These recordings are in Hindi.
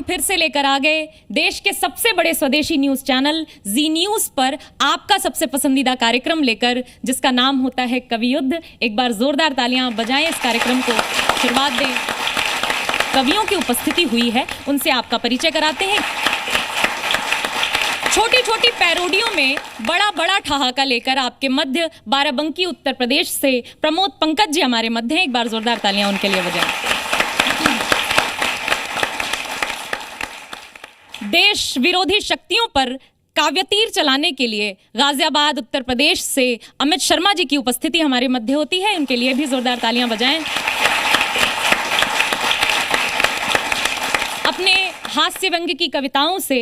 फिर से लेकर आ गए देश के सबसे बड़े स्वदेशी न्यूज चैनल जी न्यूज पर आपका सबसे पसंदीदा कार्यक्रम लेकर, जिसका नाम होता है कवि युद्ध। एक बार जोरदार तालियां बजाएं, इस कार्यक्रम को शुरुआत दें। कवियों की उपस्थिति हुई है, उनसे आपका परिचय कराते हैं। छोटी छोटी पैरोडियों में बड़ा बड़ा ठहाका लेकर आपके मध्य बाराबंकी उत्तर प्रदेश से प्रमोद पंकज जी हमारे मध्य हैं। एक बार जोरदार तालियां उनके लिए बजाएं। देश विरोधी शक्तियों पर काव्यतीर चलाने के लिए गाजियाबाद उत्तर प्रदेश से अमित शर्मा जी की उपस्थिति हमारे मध्य होती है, उनके लिए भी जोरदार तालियां बजाएं। अपने हास्य व्यंग्य की कविताओं से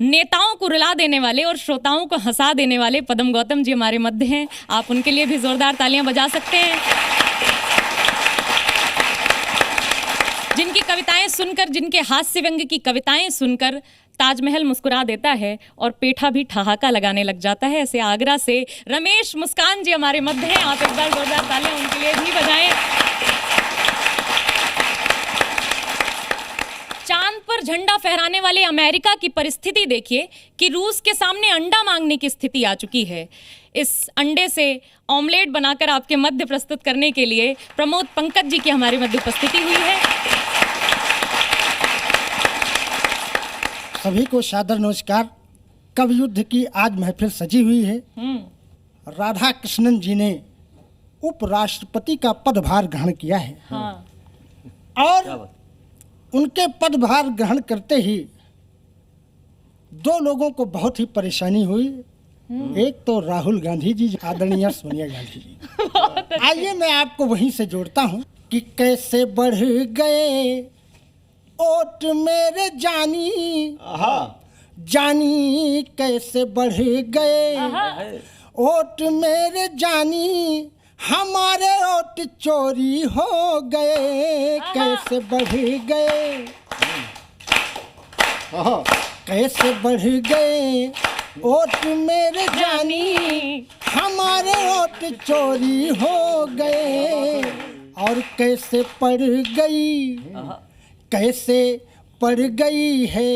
नेताओं को रुला देने वाले और श्रोताओं को हंसा देने वाले पदम गौतम जी हमारे मध्य हैं, आप उनके लिए भी जोरदार तालियां बजा सकते हैं। जिनकी कविताएं सुनकर, जिनके हास्य व्यंग्य की कविताएं सुनकर ताजमहल मुस्कुरा देता है और पेठा भी ठहाका लगाने लग जाता है, ऐसे आगरा से रमेश मुस्कान जी हमारे मध्य हैं, आप एक बार जोरदार तालियां उनके लिए भी बजाएं। चांद पर झंडा फहराने वाले अमेरिका की परिस्थिति देखिए कि रूस के सामने अंडा मांगने की स्थिति आ चुकी है। इस अंडे से ऑमलेट बनाकर आपके मध्य प्रस्तुत करने के लिए प्रमोद पंकज जी की हमारे मध्य उपस्थिति हुई है। सभी को सादर नमस्कार। कवि युद्ध की आज महफिल सजी हुई है। राधा कृष्णन जी ने उपराष्ट्रपति का पदभार ग्रहण किया है। और उनके पदभार ग्रहण करते ही दो लोगों को बहुत ही परेशानी हुई। एक तो राहुल गांधी जी, आदरणीय सोनिया गांधी जी। आइए मैं आपको वहीं से जोड़ता हूं कि कैसे बढ़ गए ओट मेरे जानी, जानी कैसे बढ़ गए ओट मेरे जानी, हमारे ओट चोरी हो गए, कैसे बढ़ गए, कैसे बढ़ गए ओट मेरे जानी, हमारे ओट चोरी हो गए। और कैसे पड़ गई, कैसे पड़ गई है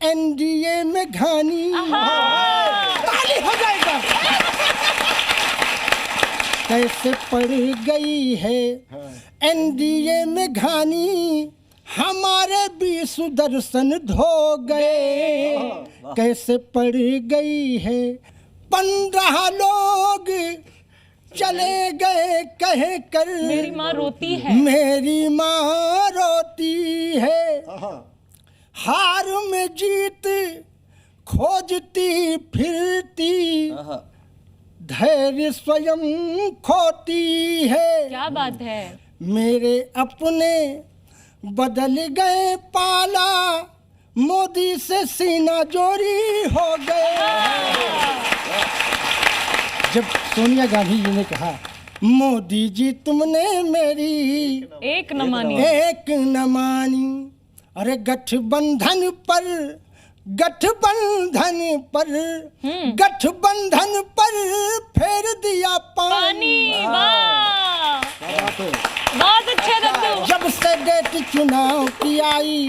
एनडीए में घानी। ताली हो जाएगा। कैसे पड़ गई है एनडीए में घानी, हमारे भी सुदर्शन धो गए, कैसे पड़ गई है। 15 लोग चले गए कह कर, मेरी माँ रोती है, मेरी माँ रोती है। हार में जीत खोजती फिरती, धैर्य स्वयं खोती है। क्या बात है। मेरे अपने बदल गए पाला, मोदी से सीना जोड़ी हो गए। जब सोनिया गांधी जी ने कहा, मोदी जी तुमने मेरी एक न मानी, एक न मानी, अरे गठबंधन पर, गठबंधन पर, गठबंधन पर फेर दिया पानी। वाह, बहुत अच्छे दद्दू। जब से डेट चुनाव की आई,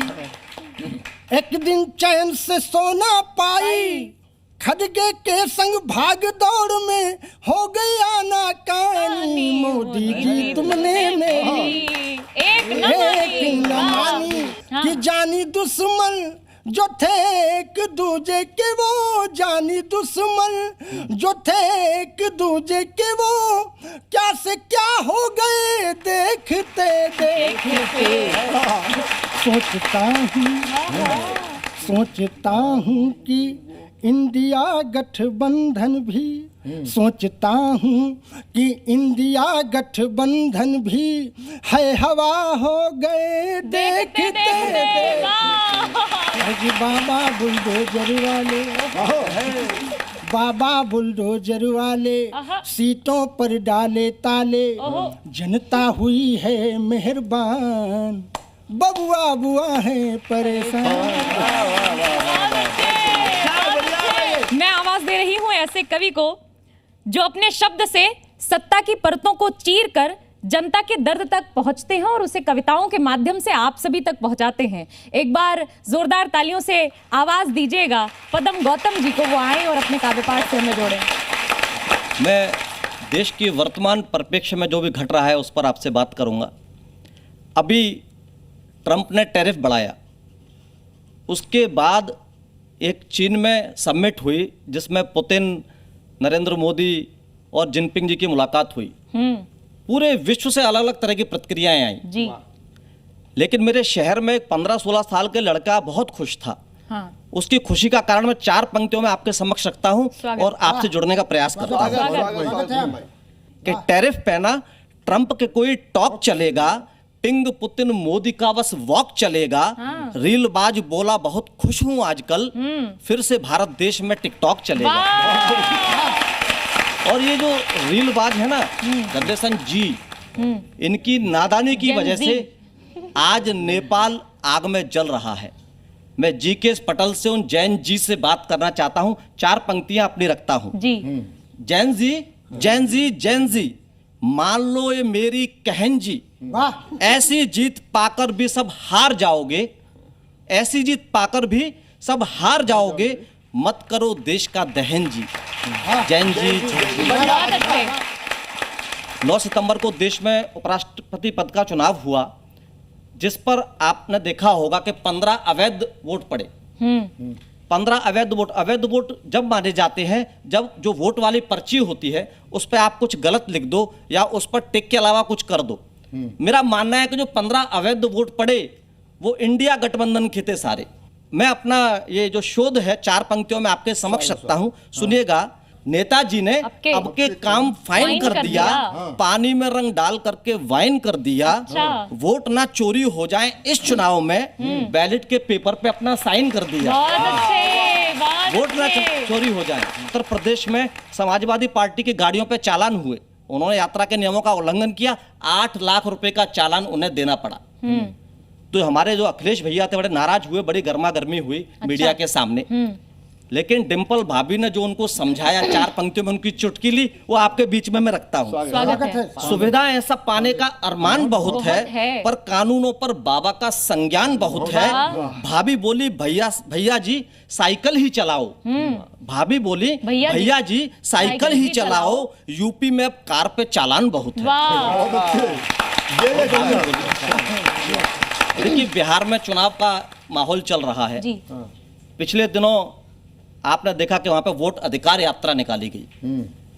एक दिन चैन से सोना पाई, खड़गे के संग भाग दौड़ में हो गई आनाकानी। मोदी जी तुमने मेरी एक न मानी, कि जानी दुश्मन जो थे एक दूजे के, वो जानी दुश्मन जो थे एक दूजे के, वो क्या से क्या हो गए देखते देखते। सोचता हूँ कि इंडिया गठबंधन भी, सोचता हूँ कि इंडिया गठबंधन भी है हवा हो गए देखते देखते। बाबा बुलडोजर वाले, बाबा बुलडोजर वाले सीटों पर डाले ताले, जनता हुई है मेहरबान, बबुआ बुआ है परेशान। मैं आवाज दे रही हूं ऐसे कवि को जो अपने शब्द से सत्ता की परतों को चीर कर जनता के दर्द तक पहुंचते हैं और उसे कविताओं के माध्यम से आप सभी तक पहुंचाते हैं। एक बार जोरदार तालियों से आवाज दीजिएगा पदम गौतम जी को, वो आए और अपने काव्य पाठ से हमें जोड़ें। मैं देश की वर्तमान परिप्रेक्ष्य में जो भी घट रहा है उस पर आपसे बात करूंगा। अभी ट्रंप ने टैरिफ बढ़ाया, उसके बाद एक चीन में समिट हुई जिसमें पुतिन, नरेंद्र मोदी और जिनपिंग जी की मुलाकात हुई। पूरे विश्व से अलग अलग तरह की प्रतिक्रियाएं आई जी। लेकिन मेरे शहर में एक 15-16 साल के लड़का बहुत खुश था। हाँ। उसकी खुशी का कारण मैं 4 पंक्तियों में आपके समक्ष रखता हूं और आपसे जुड़ने का प्रयास करता हूं कि टैरिफ पहना, ट्रंप के कोई टॉक चलेगा, पिंग पुतिन मोदी का बस वॉक चलेगा, रीलबाज बोला बहुत खुश हूं आजकल, फिर से भारत देश में टिकटॉक चलेगा। और ये जो रीलबाज है ना जनरेशन जी, इनकी नादानी की वजह से आज नेपाल आग में जल रहा है। मैं जी.के. पटेल से उन जैन जी से बात करना चाहता हूं। 4 पंक्तियां अपनी रखता हूं जी। जैन जी, जैन जी, जैन जी, मान लो ये मेरी कहन जी, ऐसी जीत पाकर भी सब हार जाओगे, ऐसी जीत पाकर भी सब हार जाओगे, मत करो देश का दहन जी। जैन जी। 9 सितंबर को देश में उपराष्ट्रपति पद का चुनाव हुआ, जिस पर आपने देखा होगा कि 15 अवैध वोट पड़े। 15 अवैध वोट जब माने जाते हैं जब जो वोट वाली पर्ची होती है उस पर आप कुछ गलत लिख दो या उस पर टिक के अलावा कुछ कर दो। मेरा मानना है कि जो 15 अवैध वोट पड़े वो इंडिया गठबंधन के थे सारे। मैं अपना ये जो शोध है 4 पंक्तियों में आपके समक्ष रखता हूं, सुनिएगा। नेताजी ने अब के काम फाइन कर दिया, पानी में रंग डाल करके वाइन कर दिया। वोट ना चोरी हो जाए इस चुनाव में, बैलेट के पेपर पे अपना साइन कर दिया। वोट ना चोरी हो जाए। उत्तर प्रदेश में समाजवादी पार्टी की गाड़ियों पे चालान हुए, उन्होंने यात्रा के नियमों का उल्लंघन किया, 8 लाख रुपए का चालान उन्हें देना पड़ा। तो हमारे जो अखिलेश भैया थे बड़े नाराज हुए, बड़ी गर्मा गर्मी हुई मीडिया के सामने। लेकिन डिंपल भाभी ने जो उनको समझाया 4 पंक्तियों में उनकी चुटकी ली, वो आपके बीच में मैं रखता हूँ। सुविधा ऐसा पाने का अरमान बहुत है, पर कानूनों पर बाबा का संज्ञान बहुत है। भाभी बोली भैया जी साइकिल ही चलाओ, भाभी बोली भैया जी साइकिल ही चलाओ, यूपी में अब कार पे चालान बहुत है। देखिए बिहार में चुनाव का माहौल चल रहा है। पिछले दिनों आपने देखा कि वहां पे वोट अधिकार यात्रा निकाली गई।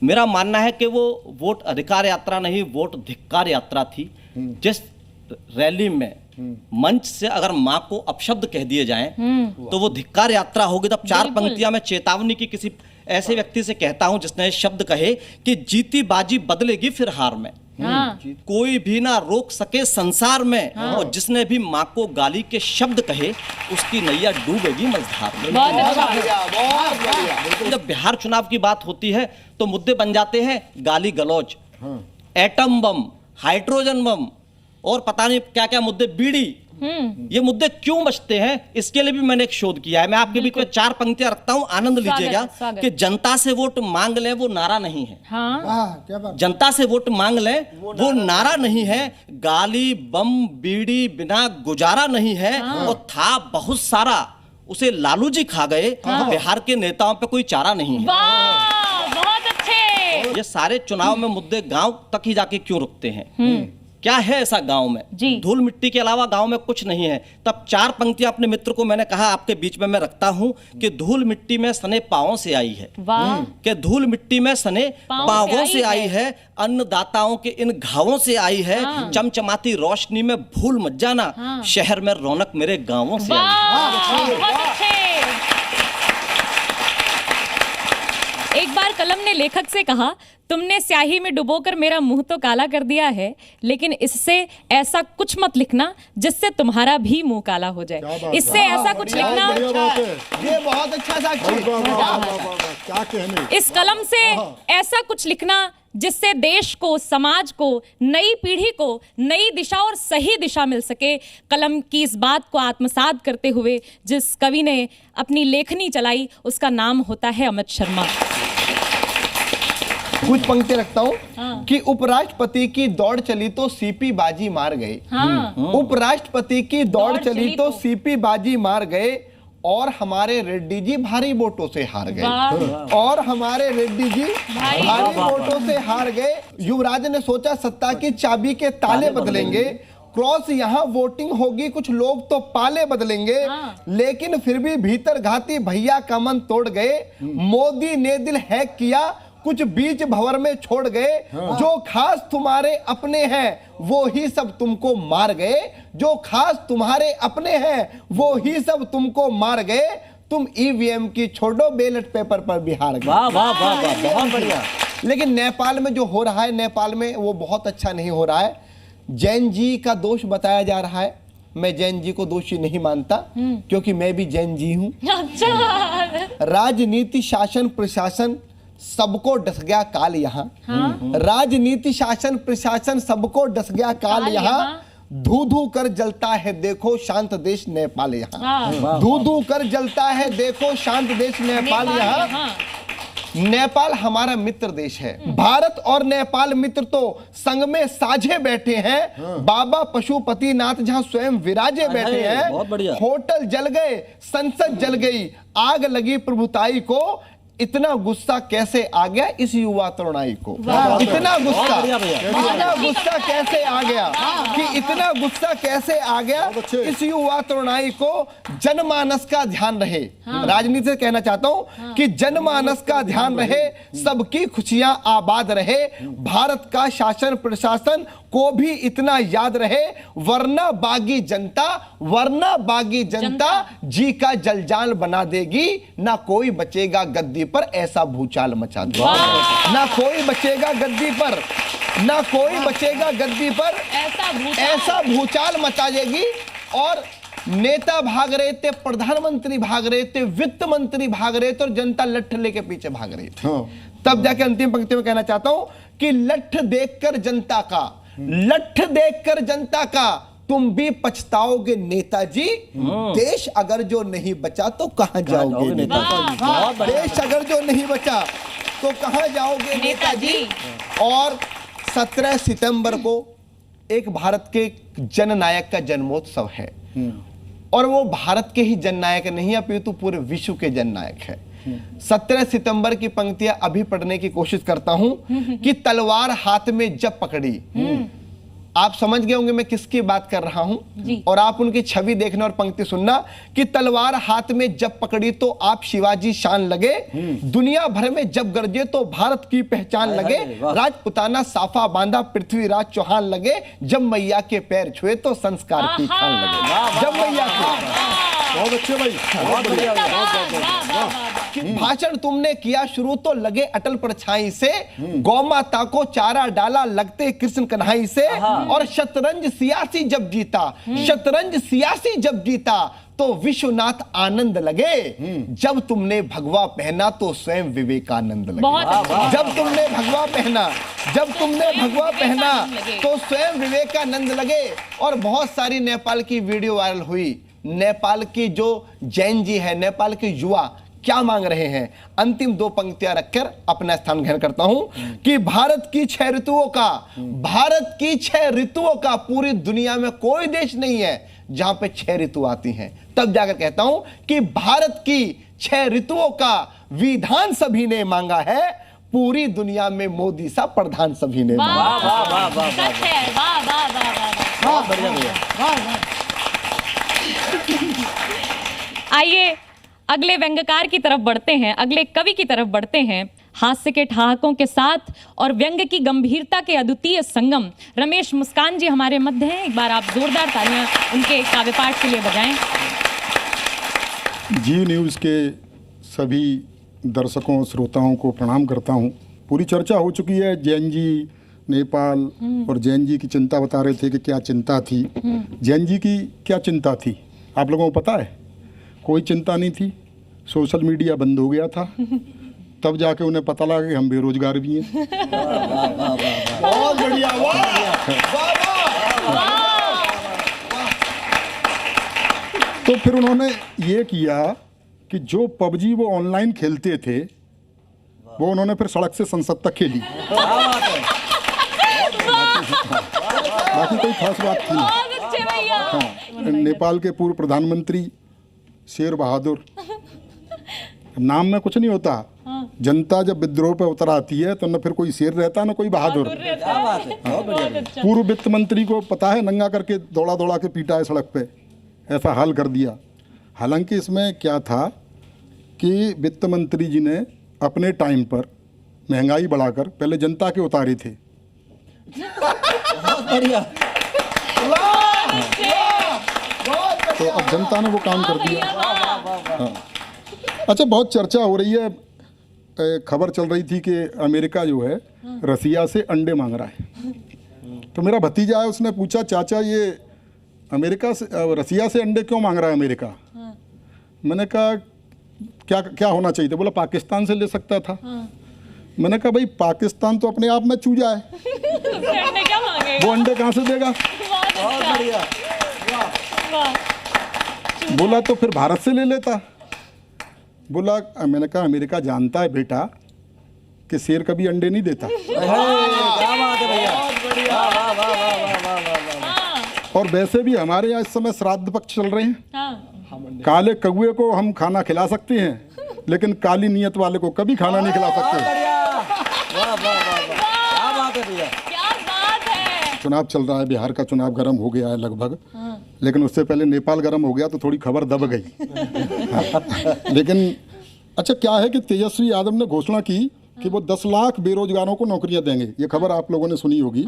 मेरा मानना है कि वो वोट अधिकार यात्रा नहीं, वोट धिक्कार यात्रा थी। जिस रैली में मंच से अगर मां को अपशब्द कह दिए जाएं तो वो धिक्कार यात्रा होगी। तब 4 पंक्तियां मैं चेतावनी की किसी ऐसे व्यक्ति से कहता हूं जिसने शब्द कहे कि जीती बाजी बदलेगी फिर हार में, कोई भी ना रोक सके संसार में, और जिसने भी माँ को गाली के शब्द कहे उसकी नैया डूबेगी मझधार में। जब बिहार चुनाव की बात होती है तो मुद्दे बन जाते हैं गाली गलौज, एटम बम, हाइड्रोजन बम और पता नहीं क्या क्या मुद्दे, बीड़ी। ये मुद्दे क्यों बचते हैं, इसके लिए भी मैंने एक शोध किया है। मैं आपके बीच में 4 पंक्तियां रखता हूं, आनंद लीजिएगा कि जनता से वोट मांग लें वो नारा नहीं है। जनता से वोट मांग लें वो नारा नहीं है, गाली बम बीड़ी बिना गुजारा नहीं है। और था बहुत सारा, उसे लालू जी खा गए, बिहार के नेताओं पे कोई चारा नहीं है। बहुत अच्छे। ये सारे चुनाव में मुद्दे गांव तक ही जाके क्यों रुकते हैं? क्या है ऐसा गांव में? धूल मिट्टी के अलावा गांव में कुछ नहीं है। तब 4 पंक्तियां अपने मित्र को मैंने कहा आपके बीच में मैं रखता हूं कि धूल मिट्टी में सने पांवों से आई है, कि धूल मिट्टी में सने पांवों से आई है, अन्नदाताओं के इन घावों से आई है। चमचमाती रोशनी में भूल मत जाना, शहर में रौनक मेरे गांवों से आई है। एक बार कलम ने लेखक से कहा, तुमने स्याही में डुबोकर मेरा मुंह तो काला कर दिया है, लेकिन इससे ऐसा कुछ मत लिखना जिससे तुम्हारा भी मुंह काला हो जाए। इससे ऐसा कुछ लिखना, ये बहुत अच्छा साक्षी। क्या कहने, इस कलम से ऐसा कुछ लिखना जिससे देश को, समाज को, नई पीढ़ी को नई दिशा और सही दिशा मिल सके। कलम की इस बात को आत्मसात करते हुए जिस कवि ने अपनी लेखनी चलाई उसका नाम होता है अमित शर्मा। कुछ पंक्ति रखता हूँ कि उपराष्ट्रपति की दौड़ चली तो सीपी बाजी मार गए। उपराष्ट्रपति की दौड़ चली तो सीपी बाजी मार गए और हमारे रेड्डी जी भारी वोटों से हार गए। और हमारे रेड्डी जी भारी वोटों से हार गए। युवराज ने सोचा सत्ता की चाबी के ताले बदलेंगे, क्रॉस यहाँ वोटिंग होगी, कुछ लोग तो पाले बदलेंगे, लेकिन फिर भी भीतर घाती भैया का मन तोड़ गए। मोदी ने दिल हैक किया, कुछ बीच भंवर में छोड़ गए। जो खास तुम्हारे अपने हैं वो ही सब तुमको मार गए। जो खास तुम्हारे अपने हैं वो ही सब तुमको मार गए। तुम ईवीएम की छोड़ो, बैलेट पेपर पर भी हार गए। वाह वाह वाह वाह, बहुत बढ़िया। लेकिन नेपाल में जो हो रहा है, नेपाल में वो बहुत अच्छा नहीं हो रहा है। जैन जी का दोष बताया जा रहा है। मैं जैन जी को दोषी नहीं मानता, क्योंकि मैं भी जैन जी हूं। राजनीति, शासन, प्रशासन सबको डस गया काल यहाँ। राजनीति, शासन, प्रशासन सबको डस गया काल यहाँ। धू धू कर जलता है देखो शांत देश नेपाल यहाँ। धू धू कर जलता है देखो शांत देश नेपाल यहाँ। नेपाल हमारा मित्र देश है। भारत और नेपाल मित्र तो संग में साझे बैठे हैं। बाबा पशुपतिनाथ जहां स्वयं विराजे बैठे हैं। होटल जल गए, संसद जल गई, आग लगी प्रभुताई को। इतना गुस्सा कैसे आ गया इस युवा तरुणाई को? इतना गुस्सा कैसे आ गया कि इतना गुस्सा कैसे आ गया इस युवा तरुणाई को? जनमानस का ध्यान रहे। राजनीति से कहना चाहता हूं कि जनमानस का ध्यान रहे, सबकी खुशियां आबाद रहे। भारत का शासन प्रशासन को भी इतना याद रहे, वरना बागी जनता जी का जलजाल बना देगी। ना कोई बचेगा गद्दी पर, ऐसा भूचाल मचा देगा। ना कोई बचेगा गद्दी पर, ना कोई बचेगा गद्दी पर, ऐसा भूचाल मचा देगी। और नेता भाग रहे थे, प्रधानमंत्री भाग रहे थे, वित्त मंत्री भाग रहे थे और जनता लठ लेके पीछे भाग रही थी। तब जाके अंतिम पंक्ति में कहना चाहता हूं कि लठ देखकर जनता का तुम भी पछताओगे नेताजी। देश अगर जो नहीं बचा तो कहां जाओगे नेताजी? देश अगर जो नहीं बचा तो कहां जाओगे नेताजी? और 17 सितंबर को एक भारत के जननायक का जन्मोत्सव है। और वो भारत के ही जननायक नहीं है, अपितु पूरे विश्व के जननायक है। 17 सितंबर की पंक्तियां अभी पढ़ने की कोशिश करता हूं कि तलवार हाथ में जब पकड़ी। आप समझ गए होंगे मैं किसकी बात कर रहा हूं, और आप उनकी छवि देखना और पंक्ति सुनना कि तलवार हाथ में जब पकड़ी तो आप शिवाजी शान लगे। दुनिया भर में जब गरजे तो भारत की पहचान लगे। राजपुताना साफा बांधा पृथ्वीराज चौहान लगे। जब मैया के पैर छुए तो संस्कार की खान लगे। जब मैया के बहुत अच्छे भाई, बहुत बढ़िया। भाषण तुमने किया शुरू तो लगे अटल परछाई से। गौ माता को चारा डाला लगते कृष्ण कन्हई से। और शतरंज सियासी जब जीता तो विश्वनाथ आनंद लगे। जब तुमने भगवा पहना तो स्वयं विवेकानंद लगे। जब तुमने भगवा पहना तो स्वयं विवेकानंद लगे। और बहुत सारी नेपाल की वीडियो वायरल हुई। नेपाल की जो जैन जी है, नेपाल के युवा क्या मांग रहे हैं? अंतिम 2 पंक्तियां रखकर अपना स्थान ग्रहण करता हूं कि भारत की 6 ऋतुओं का पूरी दुनिया में कोई देश नहीं है जहां पे 6 ऋतु आती हैं। तब जाकर कहता हूं कि भारत की 6 ऋतुओं का विधान सभी ने मांगा है, पूरी दुनिया में मोदी सा प्रधान सभी ने मांगा। आइए अगले व्यंग्यकार की तरफ बढ़ते हैं, अगले कवि की तरफ बढ़ते हैं। हास्य के ठहाकों के साथ और व्यंग्य की गंभीरता के अद्वितीय संगम रमेश मुस्कान जी हमारे मध्य हैं। एक बार आप जोरदार तालियां उनके काव्य पाठ के लिए बजाएं। जी न्यूज़ के सभी दर्शकों श्रोताओं को प्रणाम करता हूं। पूरी चर्चा हो चुकी है जैन जी नेपाल, और जैन जी की चिंता बता रहे थे कि क्या चिंता थी। जैन जी की क्या चिंता थी आप लोगों को पता है? कोई चिंता नहीं थी। सोशल मीडिया बंद हो गया था, तब जाके उन्हें पता लगा कि हम बेरोजगार भी हैं। बहुत बढ़िया। तो फिर उन्होंने ये किया कि जो पबजी वो ऑनलाइन खेलते थे वो उन्होंने फिर सड़क से संसद तक खेली। बाकी कोई खास बात थी नहीं। बहुत अच्छे भैया। हाँ, नेपाल के पूर्व प्रधानमंत्री शेर बहादुर, नाम में कुछ नहीं होता। जनता जब विद्रोह पे उतर आती है तो न फिर कोई शेर रहता न कोई बहादुर। क्या बात है, बहुत बढ़िया। पूर्व वित्त मंत्री को पता है नंगा करके दौड़ा दौड़ा के पीटा है सड़क पे, ऐसा हाल कर दिया। हालांकि इसमें क्या था कि वित्त मंत्री जी ने अपने टाइम पर महंगाई बढ़ाकर पहले जनता के उतारे थे। बहुत बढ़िया। तो अब जनता ने वो काम कर दिया। हाँ। अच्छा, बहुत चर्चा हो रही है, खबर चल रही थी कि अमेरिका जो है रसिया से अंडे मांग रहा है। तो मेरा भतीजा है, उसने पूछा चाचा ये अमेरिका से रसिया से अंडे क्यों मांग रहा है अमेरिका? मैंने कहा क्या क्या होना चाहिए था? बोला पाकिस्तान से ले सकता था। मैंने कहा भाई पाकिस्तान तो अपने आप में चूजा है, अंडे क्या मांगे? वो अंडे कहाँ से देगा? बहुत बढ़िया। बोला तो फिर भारत से ले लेता। बोला, मैंने कहा अमेरिका जानता है बेटा कि शेर कभी अंडे नहीं देता। क्या बात है भैया। वाह वाह वाह वाह वाह वाह वाह। और वैसे भी हमारे यहाँ इस समय श्राद्ध पक्ष चल रहे हैं। हाँ। काले कौवे को हम खाना खिला सकते हैं, लेकिन काली नीयत वाले को कभी खाना नहीं खिला सकते। बढ़िया। वाह वाह वाह वाह। क्या बात है भैया। क्या बात है। चुनाव चल रहा है, बिहार का चुनाव गर्म हो गया है लगभग, लेकिन उससे पहले नेपाल गर्म हो गया तो थोड़ी खबर दब गई। लेकिन अच्छा क्या है कि तेजस्वी यादव ने घोषणा की कि वो 10 लाख बेरोजगारों को नौकरियां देंगे। ये खबर आप लोगों ने सुनी होगी।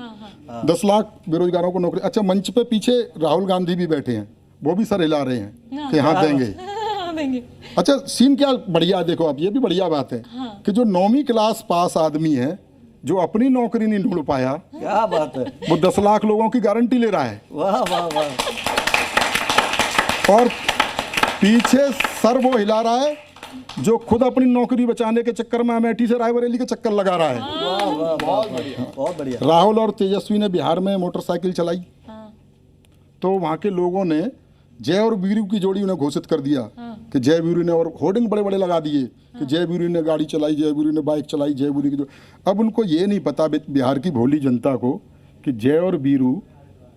10 लाख बेरोजगारों को नौकरी। अच्छा, मंच पे पीछे राहुल गांधी भी बैठे हैं, वो भी सर हिला रहे हैं कि हाँ देंगे। अच्छा, सीन क्या बढ़िया, देखो आप, ये भी बढ़िया बात है कि जो 9वीं क्लास पास आदमी है जो अपनी नौकरी नहीं ढूंढ पाया, क्या बात है। वो 10 लाख लोगों की गारंटी ले रहा है। वाह वाह वाह। और पीछे सर वो हिला रहा है जो खुद अपनी नौकरी बचाने के चक्कर में अमेठी से रायबरेली के चक्कर लगा रहा है। वाह वाह, बहुत बढ़िया, बहुत बढ़िया। राहुल और तेजस्वी ने बिहार में मोटरसाइकिल चलाई तो वहाँ के लोगों ने जय और वीरू की जोड़ी उन्हें घोषित कर दिया कि जय वीरू ने, और होर्डिंग बड़े बड़े लगा दिए कि जय वीरू ने गाड़ी चलाई, जय वीरू ने बाइक चलाई, जय वीरू की जो। अब उनको ये नहीं पता बिहार की भोली जनता को कि जय और वीरू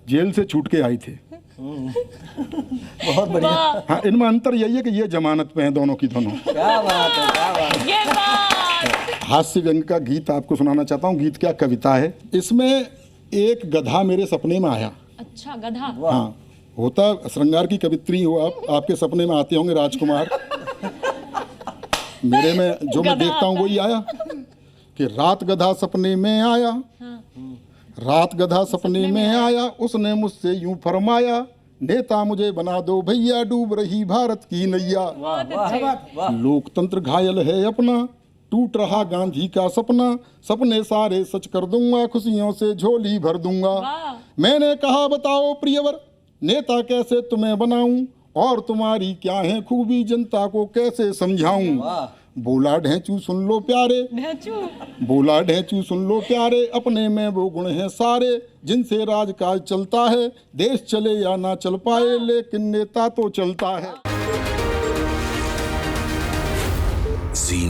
जेल से छूट के आई थे। बहुत बढ़िया। हाँ, इनमें अंतर यही है कि ये जमानत पे हैं दोनों की दोनों। क्या बात है, क्या बात है। ये बात। हास्य व्यंग का गीत आपको सुनाना चाहता हूँ। गीत क्या, कविता है। इसमें एक गधा मेरे सपने में आया। अच्छा, गधा। हाँ, होता श्रृंगार की कवित्री हो आप, आपके सपने में आते होंगे राजकुमार। मेरे में जो मैं देखता हूँ वही आया कि रात गधा सपने में आया, रात गधा सपने में आया, उसने मुझसे यूं फरमाया, नेता मुझे बना दो भैया, डूब रही भारत की नैया। लोकतंत्र घायल है अपना, टूट रहा गांधी का सपना, सपने सारे सच कर दूंगा, खुशियों से झोली भर दूंगा। मैंने कहा बताओ प्रियवर, नेता कैसे तुम्हें बनाऊं, और तुम्हारी क्या है खूबी, जनता को कैसे समझाऊं। बोला ढेंचू सुन लो प्यारे, बोला ढेंचू सुन लो प्यारे, अपने में वो गुण हैं सारे, जिनसे राजकाज चलता है, देश चले या ना चल पाए, लेकिन नेता तो चलता है। जी